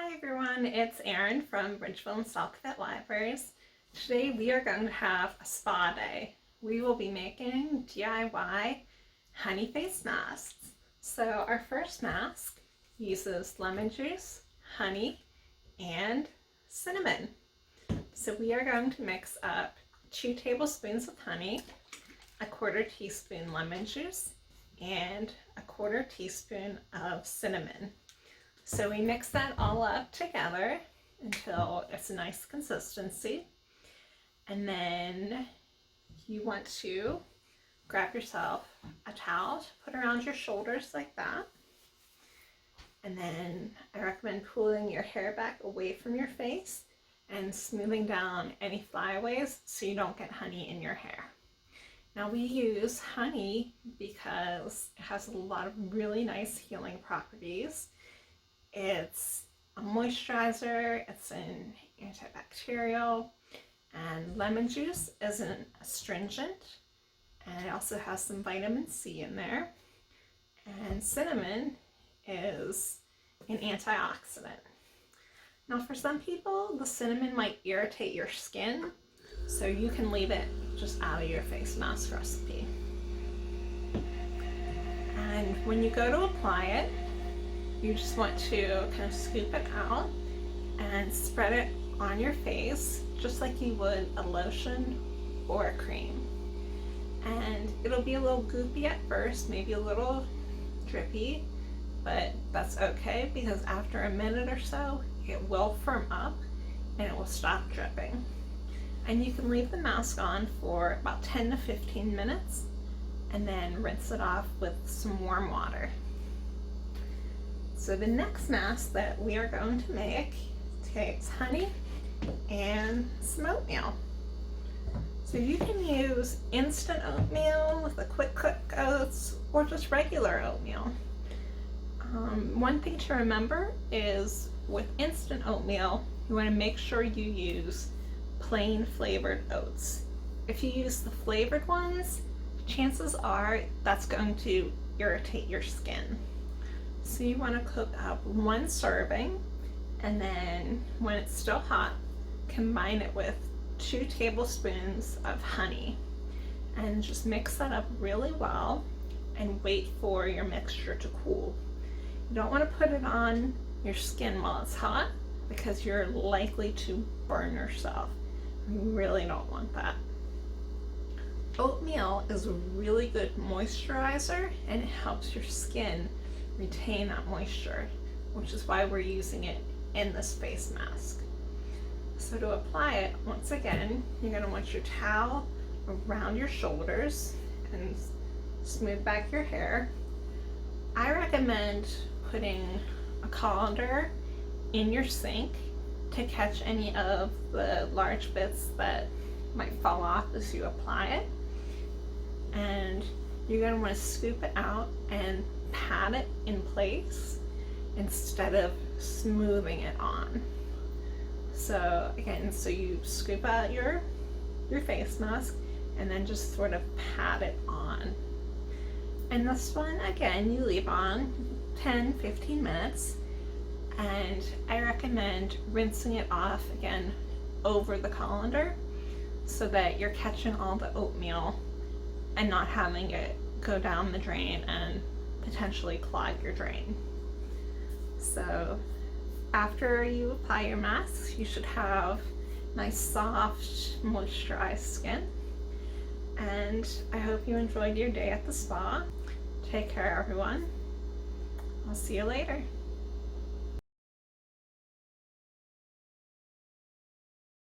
Hi everyone, it's Erin from Bridgeville and Stockfit Libraries. Today we are going to have a spa day. We will be making DIY honey face masks. So our first mask uses lemon juice, honey, and cinnamon. So we are going to mix up 2 tablespoons of honey, a 1/4 teaspoon lemon juice, and a 1/4 teaspoon of cinnamon. So we mix that all up together until it's a nice consistency. And then you want to grab yourself a towel to put around your shoulders like that. And then I recommend pulling your hair back away from your face and smoothing down any flyaways so you don't get honey in your hair. Now we use honey because it has a lot of really nice healing properties. It's a moisturizer, it's an antibacterial, and lemon juice is an astringent, and it also has some vitamin C in there. And cinnamon is an antioxidant. Now for some people, the cinnamon might irritate your skin, so you can leave it just out of your face mask recipe. And when you go to apply it, you just want to kind of scoop it out and spread it on your face just like you would a lotion or a cream. And it'll be a little goopy at first, maybe a little drippy, but that's okay because after a minute or so it will firm up and it will stop dripping. And you can leave the mask on for about 10 to 15 minutes and then rinse it off with some warm water. So the next mask that we are going to make takes honey and some oatmeal. So you can use instant oatmeal with the quick cook oats or just regular oatmeal. One thing to remember is with instant oatmeal, you want to make sure you use plain flavored oats. If you use the flavored ones, chances are that's going to irritate your skin. So you want to cook up 1 serving, and then when it's still hot, combine it with 2 tablespoons of honey and just mix that up really well and wait for your mixture to cool. You don't want to put it on your skin while it's hot because you're likely to burn yourself. You really don't want that. Oatmeal is a really good moisturizer and it helps your skin retain that moisture, which is why we're using it in this face mask. So to apply it, once again, you're going to want your towel around your shoulders and smooth back your hair. I recommend putting a colander in your sink to catch any of the large bits that might fall off as you apply it. And you're going to want to scoop it out and pat it in place instead of smoothing it on. So again, so you scoop out your face mask and then just sort of pat it on. And this one, again, you leave on 10-15 minutes, and I recommend rinsing it off again over the colander so that you're catching all the oatmeal and not having it go down the drain and potentially clog your drain. So after you apply your mask, you should have nice, soft, moisturized skin. And I hope you enjoyed your day at the spa. Take care, everyone. I'll see you later.